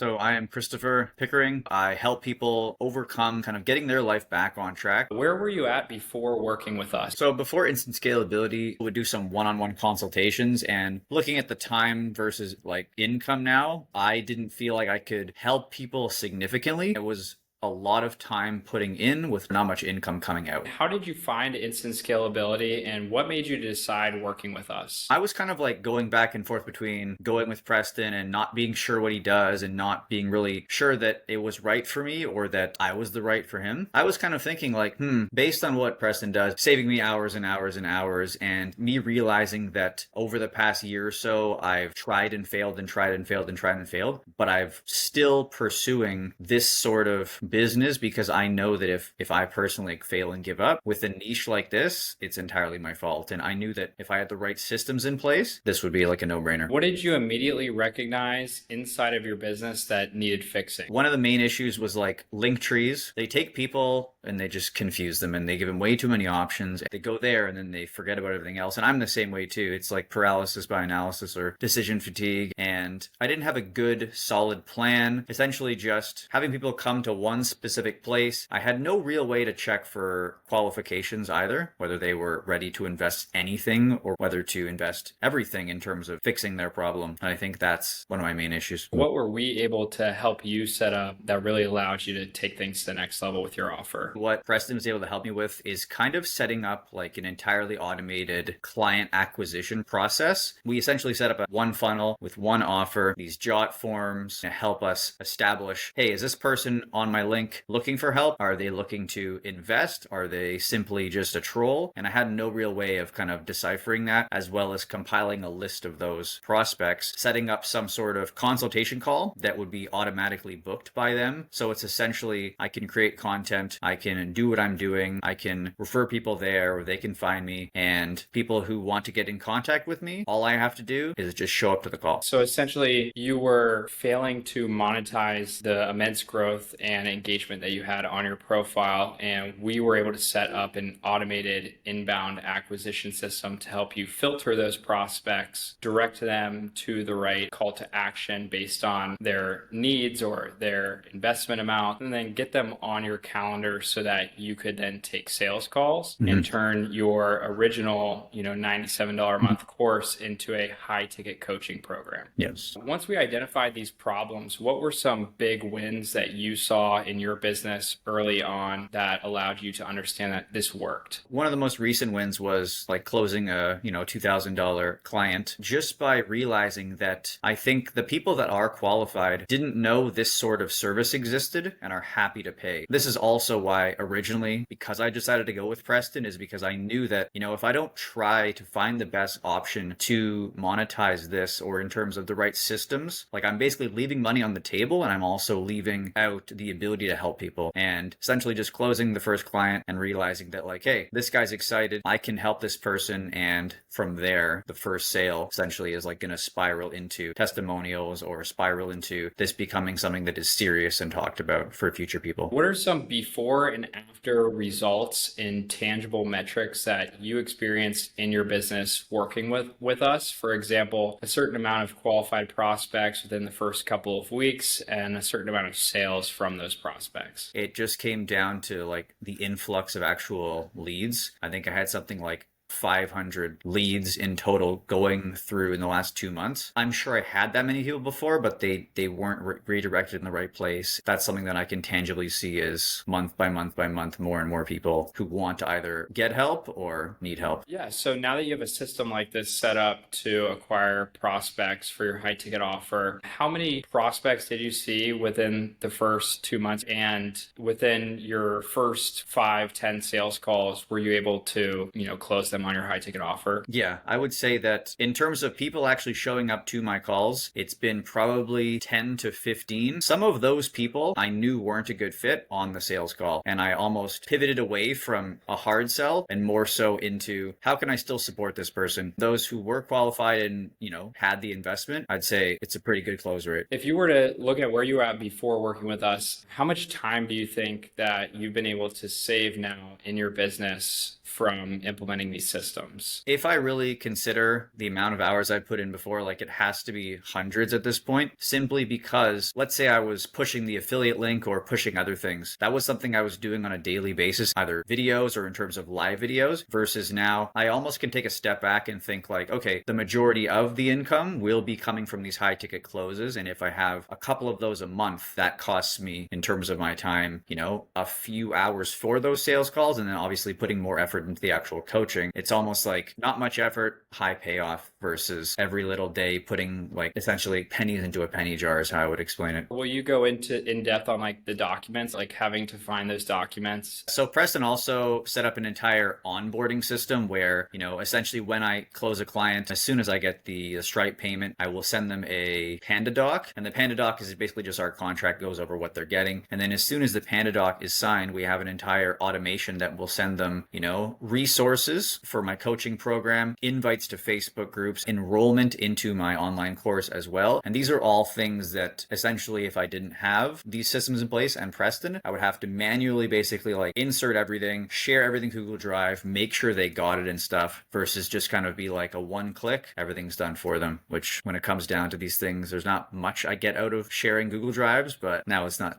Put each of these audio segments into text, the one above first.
So I am Christopher Pickering. I help people overcome kind of getting their life back on track. Where were you at before working with us? So before instant scalability, we would do some one-on-one consultations, and looking at the time versus like income now, I didn't feel like I could help people significantly. It was a lot of time putting in with not much income coming out. How did you find instant scalability and what made you decide working with us? I was kind of like going back and forth between going with Preston and not being sure what he does and not being really sure that it was right for me or that I was the right for him. I was kind of thinking like, based on what Preston does, saving me hours and hours and hours, and me realizing that over the past year or so, I've tried and failed and tried and failed and tried and failed, but I've still pursuing this sort of business because I know that if I personally fail and give up with a niche like this, it's entirely my fault. And I knew that if I had the right systems in place, this would be like a no-brainer. What did you immediately recognize inside of your business that needed fixing? One of the main issues was like link trees. They take people and they just confuse them and they give them way too many options. They go there and then they forget about everything else. And I'm the same way too. It's like paralysis by analysis or decision fatigue. And I didn't have a good, solid plan. Essentially just having people come to one specific place. I had no real way to check for qualifications either, whether they were ready to invest anything or whether to invest everything in terms of fixing their problem. And I think that's one of my main issues. What were we able to help you set up that really allowed you to take things to the next level with your offer? What Preston was able to help me with is kind of setting up like an entirely automated client acquisition process. We essentially set up one funnel with one offer, these jot forms to help us establish, hey, is this person on my link looking for help? Are they looking to invest? Are they simply just a troll? And I had no real way of kind of deciphering that, as well as compiling a list of those prospects, setting up some sort of consultation call that would be automatically booked by them. So it's essentially, I can create content, I can do what I'm doing, I can refer people there, or they can find me, and people who want to get in contact with me, all I have to do is just show up to the call. So essentially, you were failing to monetize the immense growth and engagement that you had on your profile, and we were able to set up an automated inbound acquisition system to help you filter those prospects, direct them to the right call to action based on their needs or their investment amount, and then get them on your calendar so that you could then take sales calls and turn your original, $97 a month course into a high ticket coaching program. Yes. Once we identified these problems, what were some big wins that you saw in your business early on that allowed you to understand that this worked? One of the most recent wins was like closing a, $2,000 client just by realizing that I think the people that are qualified didn't know this sort of service existed and are happy to pay. This is also why originally, because I decided to go with Preston, is because I knew that, if I don't try to find the best option to monetize this or in terms of the right systems, like I'm basically leaving money on the table and I'm also leaving out the ability to help people, and essentially just closing the first client and realizing that like, hey, this guy's excited, I can help this person. And from there, the first sale essentially is like going to spiral into testimonials or spiral into this becoming something that is serious and talked about for future people. What are some before and after results in tangible metrics that you experienced in your business working with us? For example, a certain amount of qualified prospects within the first couple of weeks and a certain amount of sales from those prospects. It just came down to like the influx of actual leads. I think I had something like 500 leads in total going through in the last 2 months. I'm sure I had that many people before, but they weren't redirected in the right place. That's something that I can tangibly see as month by month by month, more and more people who want to either get help or need help. Yeah, so now that you have a system like this set up to acquire prospects for your high ticket offer, how many prospects did you see within the first 2 months? And within your first 5-10 sales calls, were you able to, close them on your high ticket offer? Yeah, I would say that in terms of people actually showing up to my calls, it's been probably 10 to 15. Some of those people I knew weren't a good fit on the sales call, and I almost pivoted away from a hard sell and more so into how can I still support this person? Those who were qualified and, had the investment, I'd say it's a pretty good close rate. If you were to look at where you were at before working with us, how much time do you think that you've been able to save now in your business from implementing these systems? If I really consider the amount of hours I put in before, like it has to be hundreds at this point, simply because let's say I was pushing the affiliate link or pushing other things. That was something I was doing on a daily basis, either videos or in terms of live videos, versus now I almost can take a step back and think like, okay, the majority of the income will be coming from these high ticket closes. And if I have a couple of those a month, that costs me in terms of my time, a few hours for those sales calls. And then obviously putting more effort into the actual coaching. It's almost like not much effort, high payoff versus every little day putting like essentially pennies into a penny jar is how I would explain it. Will you go into in depth on like the documents, like having to find those documents? So Preston also set up an entire onboarding system where, essentially when I close a client, as soon as I get the Stripe payment, I will send them a Panda doc. And the Panda doc is basically just our contract goes over what they're getting. And then as soon as the Panda doc is signed, we have an entire automation that will send them, resources for my coaching program, invites to Facebook groups, enrollment into my online course as well. And these are all things that essentially, if I didn't have these systems in place and Preston, I would have to manually basically like insert everything, share everything to Google Drive, make sure they got it and stuff, versus just kind of be like a one click, everything's done for them, which when it comes down to these things, there's not much I get out of sharing Google Drives, but now it's not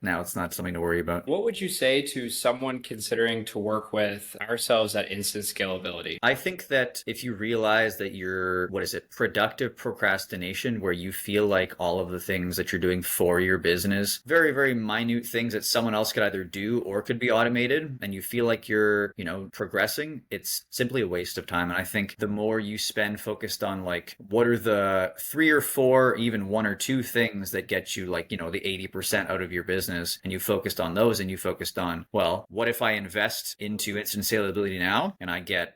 something to worry about. What would you say to someone considering to work with ourselves at Instant Scalability? I think that if you realize that you're, productive procrastination, where you feel like all of the things that you're doing for your business, very, very minute things that someone else could either do or could be automated, and you feel like you're, progressing, it's simply a waste of time. And I think the more you spend focused on like, what are the 3 or 4, even 1 or 2 things that get you like, the 80% out of your business, and you focused on those and you focused on, well, what if I invest into instant scalability now and I get,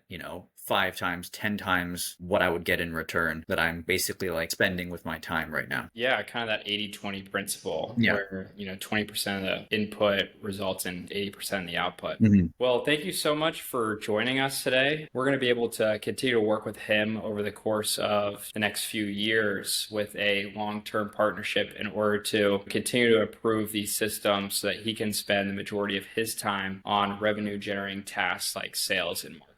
5 times, 10 times what I would get in return that I'm basically like spending with my time right now. Yeah, kind of that 80-20 principle Yeah. where, 20% of the input results in 80% of the output. Mhm. Well, thank you so much for joining us today. We're going to be able to continue to work with him over the course of the next few years with a long-term partnership in order to continue to improve these systems so that he can spend the majority of his time on revenue generating tasks like sales and marketing.